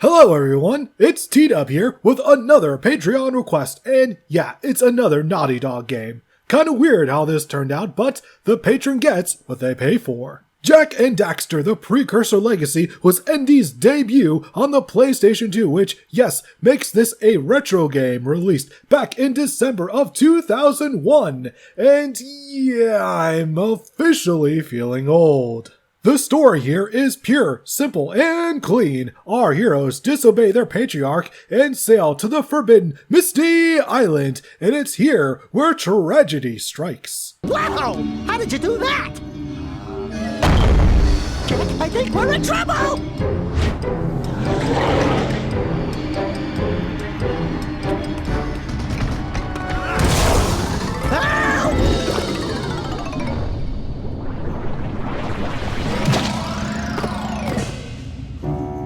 Hello everyone, it's TWK here with another Patreon request, and yeah, it's another Naughty Dog game. Kinda weird how this turned out, but the patron gets what they pay for. Jak And Daxter, the Precursor Legacy was ND's debut on the PlayStation 2, which, yes, makes this a retro game released back in December of 2001. And yeah, I'm officially feeling old. The story here is pure, simple, and clean. Our heroes disobey their patriarch and sail to the forbidden Misty Island, and it's here where tragedy strikes. Wow! How did you do that? I think we're in trouble!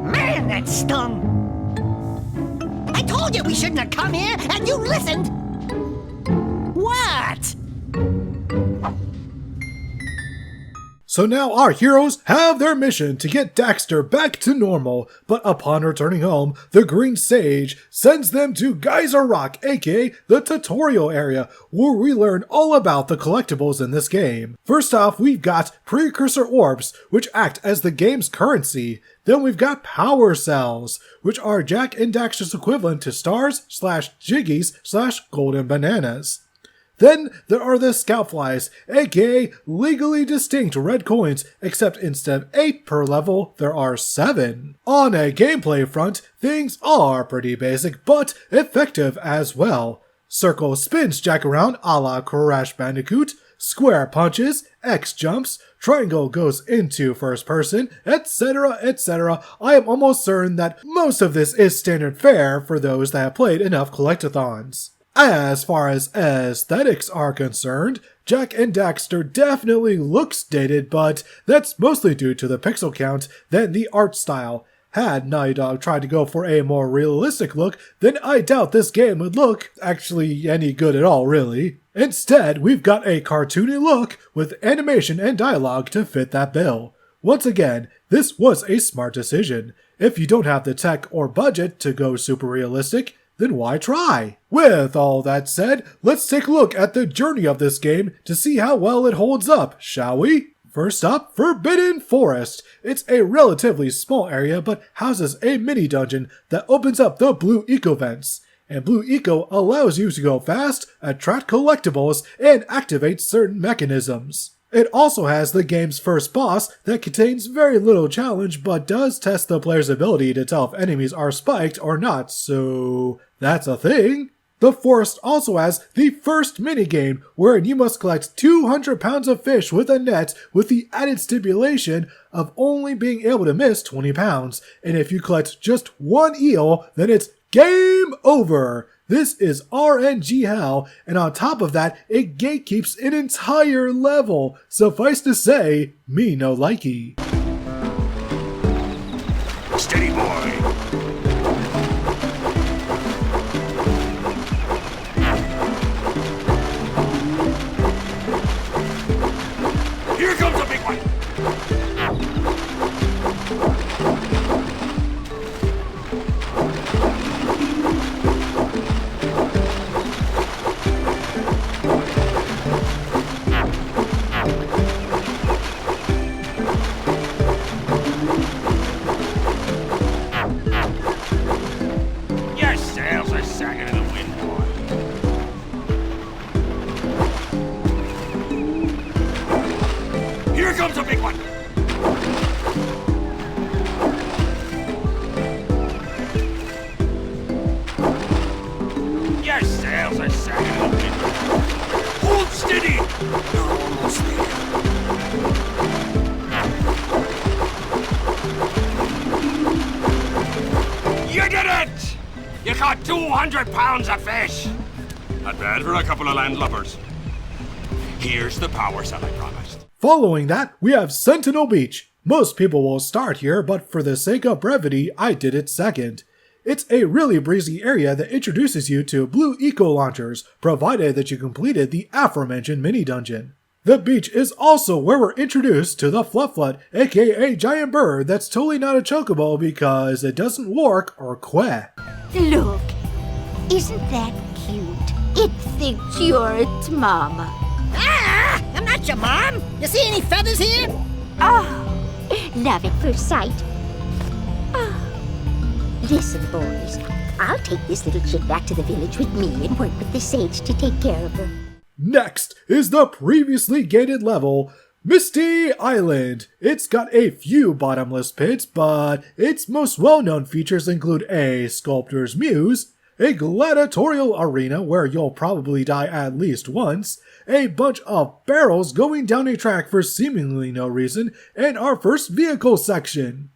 Man, that stung! I told you we shouldn't have come here, and you listened! What? So now our heroes have their mission to get Daxter back to normal, but upon returning home, the Green Sage sends them to Geyser Rock, aka the tutorial area, where we learn all about the collectibles in this game. First off, we've got Precursor Orbs, which act as the game's currency. Then we've got Power Cells, which are Jak and Daxter's equivalent to stars/jiggies/golden bananas. Then there are the Scoutflies, aka legally distinct red coins, except instead of 8 per level, there are 7. On a gameplay front, things are pretty basic, but effective as well. Circle spins Jak around a la Crash Bandicoot, square punches, X jumps, triangle goes into first person, etc, etc. I am almost certain that most of this is standard fare for those that have played enough collect-a-thons. As far as aesthetics are concerned, Jak and Daxter definitely looks dated, but that's mostly due to the pixel count than the art style. Had Naughty Dog tried to go for a more realistic look, then I doubt this game would look actually any good at all, really. Instead, we've got a cartoony look with animation and dialogue to fit that bill. Once again, this was a smart decision. If you don't have the tech or budget to go super realistic, then why try? With all that said, let's take a look at the journey of this game to see how well it holds up, shall we? First up, Forbidden Forest. It's a relatively small area but houses a mini dungeon that opens up the Blue Eco vents. And Blue Eco allows you to go fast, attract collectibles, and activate certain mechanisms. It also has the game's first boss that contains very little challenge but does test the player's ability to tell if enemies are spiked or not, so that's a thing. The forest also has the first minigame wherein you must collect 200 pounds of fish with a net with the added stipulation of only being able to miss 20 pounds, and if you collect just one eel, then it's game over! This is RNG hell, and on top of that, it gatekeeps an entire level. Suffice to say, me no likey. Steady boy. Here comes a big one. Your sails are sagging in the wind, boy. Here comes a big one. Your sails are sagging in the wind. Hold steady. You're almost there. You did it! You caught 200 pounds of fish! Not bad for a couple of landlubbers. Here's the power cell I promised. Following that, we have Sentinel Beach. Most people will start here, but for the sake of brevity, I did it second. It's a really breezy area that introduces you to Blue Eco launchers, provided that you completed the aforementioned mini dungeon. The beach is also where we're introduced to the Flufflet, aka giant bird that's totally not a chocobo because it doesn't walk or quack. Look, isn't that cute? It thinks you're its mama. Ah, I'm not your mom. You see any feathers here? Oh, love at first sight. Listen, boys, I'll take this little chick back to the village with me and work with the sage to take care of her. Next is the previously gated level, Misty Island. It's got a few bottomless pits, but its most well-known features include a sculptor's muse, a gladiatorial arena where you'll probably die at least once, a bunch of barrels going down a track for seemingly no reason, and our first vehicle section.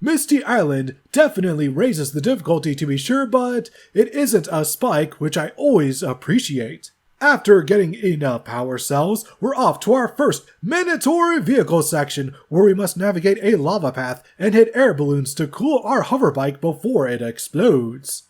Misty Island definitely raises the difficulty to be sure, but it isn't a spike, which I always appreciate. After getting enough power cells, we're off to our first mandatory vehicle section, where we must navigate a lava path and hit air balloons to cool our hoverbike before it explodes.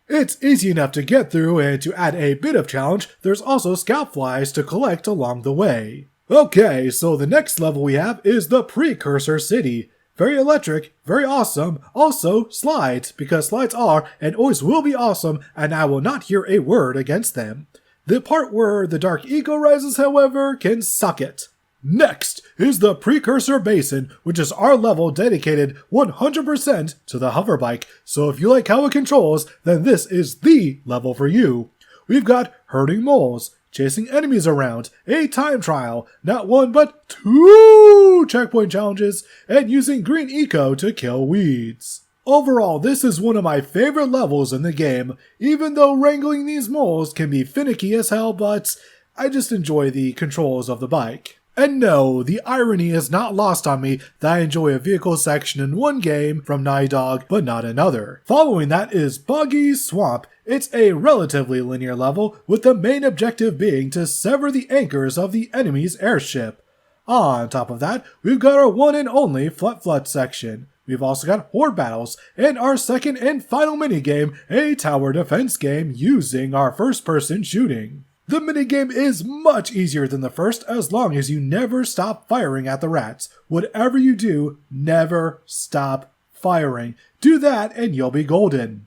It's easy enough to get through, and to add a bit of challenge, there's also scout flies to collect along the way. Okay, so the next level we have is the Precursor City. Very electric, very awesome, also slides, because slides are and always will be awesome, and I will not hear a word against them. The part where the Dark Eagle rises, however, can suck it. Next is the Precursor Basin, which is our level dedicated 100% to the hoverbike, so if you like how it controls, then this is the level for you. We've got herding moles, chasing enemies around, a time trial, not one but 2 checkpoint challenges, and using green eco to kill weeds. Overall, this is one of my favorite levels in the game, even though wrangling these moles can be finicky as hell, but I just enjoy the controls of the bike. And no, the irony is not lost on me that I enjoy a vehicle section in one game from Naughty Dog, but not another. Following that is Boggy Swamp. It's a relatively linear level, with the main objective being to sever the anchors of the enemy's airship. On top of that, we've got our one and only Flut section. We've also got horde battles, and our second and final minigame, a tower defense game using our first-person shooting. The minigame is much easier than the first as long as you never stop firing at the rats. Whatever you do, never stop firing. Do that and you'll be golden.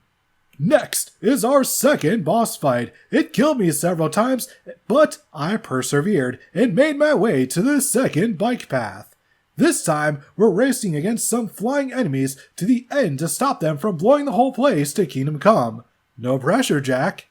Next is our second boss fight. It killed me several times, but I persevered and made my way to the second bike path. This time, we're racing against some flying enemies to the end to stop them from blowing the whole place to Kingdom Come. No pressure, Jack.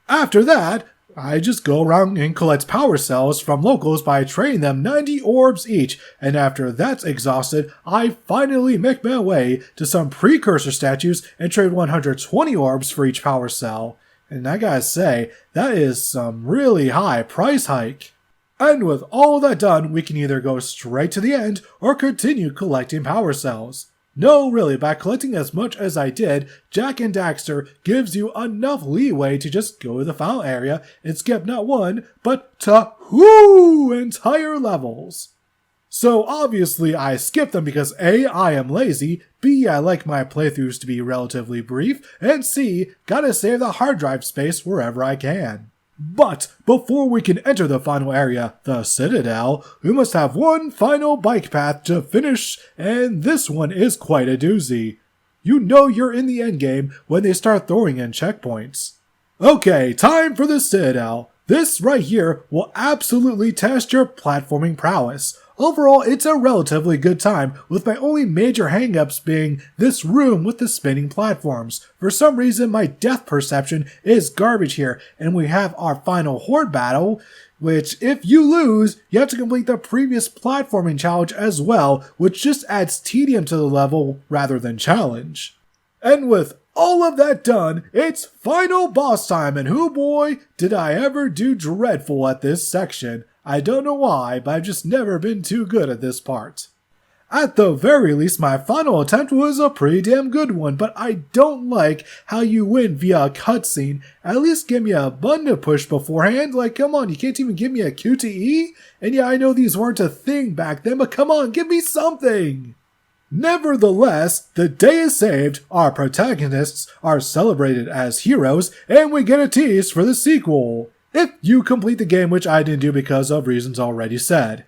After that, I just go around and collect power cells from locals by trading them 90 orbs each, and after that's exhausted, I finally make my way to some Precursor statues and trade 120 orbs for each power cell. And I gotta say, that is some really high price hike. And with all of that done, we can either go straight to the end or continue collecting power cells. No, really, by collecting as much as I did, Jak And Daxter gives you enough leeway to just go to the final area and skip not one, but 2 entire levels. So obviously I skip them because A, I am lazy, B, I like my playthroughs to be relatively brief, and C, gotta save the hard drive space wherever I can. But before we can enter the final area, the Citadel, we must have one final bike path to finish, and this one is quite a doozy. You know you're in the endgame when they start throwing in checkpoints. Okay, time for the Citadel. This right here will absolutely test your platforming prowess. Overall, it's a relatively good time, with my only major hangups being this room with the spinning platforms. For some reason, my depth perception is garbage here, and we have our final horde battle, which if you lose, you have to complete the previous platforming challenge as well, which just adds tedium to the level rather than challenge. And with all of that done, it's final boss time, and hoo boy, did I ever do dreadful at this section. I don't know why, but I've just never been too good at this part. At the very least, my final attempt was a pretty damn good one, but I don't like how you win via a cutscene. At least give me a button to push beforehand. Like, come on, you can't even give me a QTE? And yeah, I know these weren't a thing back then, but come on, give me something! Nevertheless, the day is saved, our protagonists are celebrated as heroes, and we get a tease for the sequel, if you complete the game, which I didn't do because of reasons already said.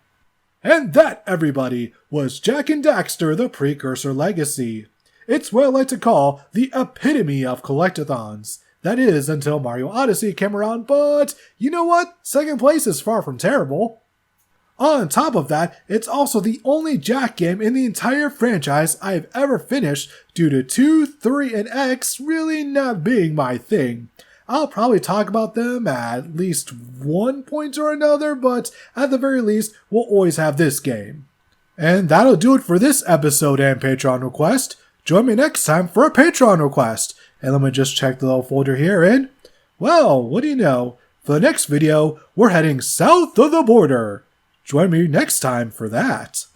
And that, everybody, was Jak and Daxter: The Precursor Legacy. It's what I like to call the epitome of collect-a-thons. That is, until Mario Odyssey came around, but you know what? Second place is far from terrible. On top of that, it's also the only Jak game in the entire franchise I've ever finished due to 2, 3, and X really not being my thing. I'll probably talk about them at least one point or another, but at the very least, we'll always have this game. And that'll do it for this episode and Patreon request. Join me next time for a Patreon request. And let me just check the little folder here and, well, what do you know? For the next video, we're heading south of the border. Join me next time for that.